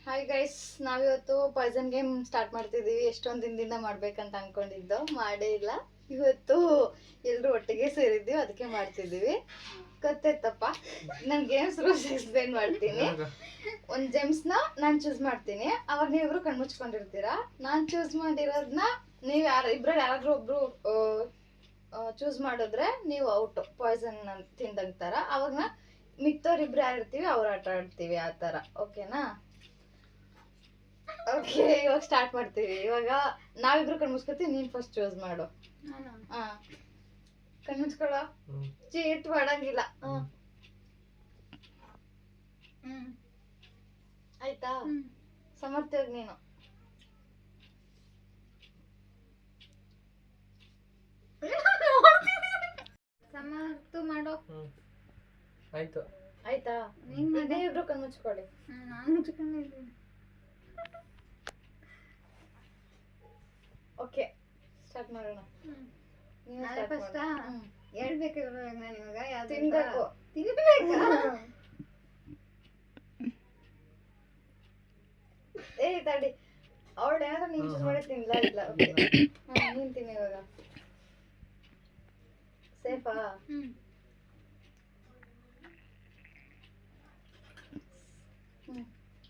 Hi guys, ನಾವಿವತ್ತು Poisson game start ಮಾಡ್ತಿದ್ದೀವಿ. ಎಷ್ಟೊಂದು ದಿನದಿಂದ ಮಾಡ್ಬೇಕಂತ ಅನ್ಕೊಂಡಿದ್ದು, ಮಾಡೇ ಇಲ್ಲ. ಇವತ್ತು ಎಲ್ಲರೂ ಒಟ್ಟಿಗೆ ಸೇರಿದ್ದೀವಿ, ಅದಕ್ಕೆ ಮಾಡ್ತಿದ್ದೀವಿ. ಗೊತ್ತಾಯ್ತಪ್ಪ, ನಾನು ಗೇಮ್ಸ್ ರೂಲ್ಸ್ ಎಕ್ಸ್ಪ್ಲೇನ್ ಮಾಡ್ತೀನಿ. ಒಂದು ಜೆಮ್ಸ್ನ ನಾನು ಚೂಸ್ ಮಾಡ್ತೀನಿ, ಅವಾಗ ನೀವಿಬ್ರು ಕಣ್ಮುಚ್ಕೊಂಡಿರ್ತೀರಾ. ನಾನು ಚೂಸ್ ಮಾಡಿರೋದನ್ನ ನೀವು ಇಬ್ಬರಲ್ಲಿ ಯಾರಾದ್ರೂ ಒಬ್ರು ಚೂಸ್ ಮಾಡಿದ್ರೆ ನೀವು ಔಟು, ಪಾಯ್ಸನ್ ತಿಂದಂತಾರ. ಅವಾಗ ಮಿಕ್ತವ್ರಿಬ್ರು ಯಾರಿರ್ತೀವಿ ಅವ್ರು ಆಟ ಆಡ್ತೀವಿ, ಆ ಥರ. ಓಕೆನಾ? ಓಕೆ, ಇವಾಗ ಸ್ಟಾರ್ಟ್ ಮಾಡ್ತೀವಿ. ಇವಾಗ ನಾವಿಬ್ರು ಕಣ್ಮುಚ್ಕೊತೀವಿ, ನೀನ್ ಫಸ್ಟ್ ಚೂಸ್ ಮಾಡು. ಹಾ, ಕಣ್ಮುಚ್ಕೊಳ್ಳೋ, ಚೀಟ್ ಮಾಡಂಗಿಲ್ಲ. ಆಯ್ತಾ? ಸಮರ್ಥವಾಗಿ ನೀನು. ಸಮರ್ಥ ಮಾಡೋ. ಆಯ್ತು. ಆಯ್ತಾ? ಅದೇ ಇಬ್ರು ಕಣ್ಮುಚ್ಕೊಳ್ಳಿ. ನಾನು ಮುಚ್ಕೊಂಡಿದ್ದೀನಿ. ಓಕೆ, ಸ್ಟಾರ್ಟ್ ಮಾಡೋಣ. ಫಸ್ಟ್ ಹೇಳ್ಬೇಕು ನಾನು ಇವಾಗ ಯಾವ್ದು ತಿನ್ಬೇಕು. ತಿನ್ಬೇಕಾ? ಏ ತಡಿ, ಅವಳು ಏನಾದ್ರು ನೀನ್ ಚೂಸ್ ಮಾಡಿ ತಿನ್ಲ ಇಲ್ಲ. ಓಕೆ, ನೀನ್ ತಿನ್ನು ಇವಾಗ. ಸೇಫಾ?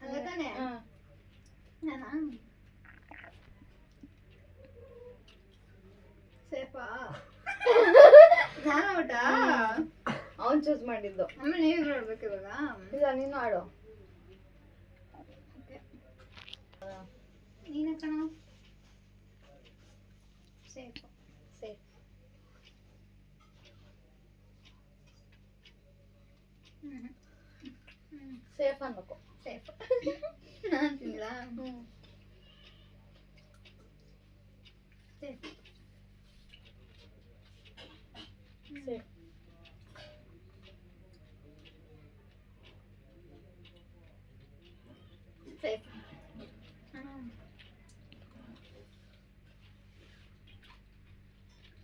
ಅಲ್ಲ ತಾನೆ? ನಾನಾ ಸೇಫಾ? ನಾನು ಊಟ ಅವನ್ ಚೂಸ್ ಮಾಡಿದ್ದು. ಆಮೇಲೆ ನೀವು ನೋಡ್ಬೇಕು ಇವಾಗ. ಇಲ್ಲ, ನೀನು ಆಡು. ನೀನ ಕಣ. Safe safe. ಸೇಫ್ ಅನ್ಬೇಕು. ಸೇಫ್. ನಾನು ತಿಂದಿಲ್ಲ. Safe. Safe. Safe.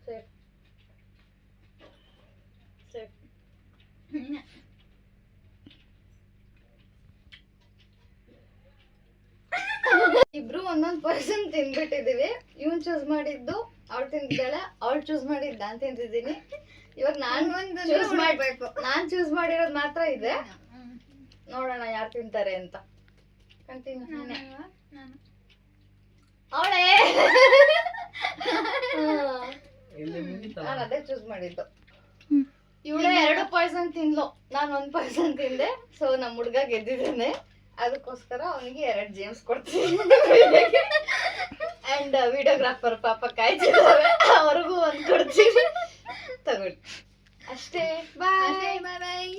Safe. Safe. ಇಬ್ರು ಒಂದೊಂದ್ ಪರ್ಸನ್ ತಿನ್ಬಿಟ್ಟಿದೀವಿ. ಇವನ್ ಚೂಸ್ ಮಾಡಿದ್ದು ಅವಳು ತಿಂದಿದ್ದಾಳೆ, ಅವಳು ಚೂಸ್ ಮಾಡಿದ್ದು ನಾನ್ ತಿಂತಿದ್ದೀನಿ. ಇವಾಗ ನಾನ್ ಚೂಸ್ ಮಾಡಿರೋದು ಮಾತ್ರ ಇದೆ. ನೋಡೋಣ ಯಾರು ತಿಂತಾರೆ ಅಂತ. ಕಂಟಿನ್ಯೂ. ಅವಳೇ ನಾನು ಅದೇ ಚೂಸ್ ಮಾಡಿದ್ದು. ಇವಳು 2 ಪಾಯ್ಸನ್ ತಿನ್ಲು, ನಾನು 1 ಪಾಯ್ಸನ್ ತಿಂದೆ. ಸೊ ನಮ್ಮ ಹುಡ್ಗ ಗೆದ್ದಿದ್ದಾನೆ, ಅದಕ್ಕೋಸ್ಕರ ಅವನಿಗೆ 2 ಜೇಮ್ಸ್ ಕೊಡ್ತೀನಿ. ಅಂಡ್ ವಿಡಿಯೋಗ್ರಾಫರ್ ಪಾಪ ಕಾಯ್ತಿದ್ದಾವೆ, ಅವ್ರಿಗೂ 1 ಕೊಡ್ತೀನಿ. ತಗೊಳ್ಳಿ ಅಷ್ಟೇ. ಬಾಯ್.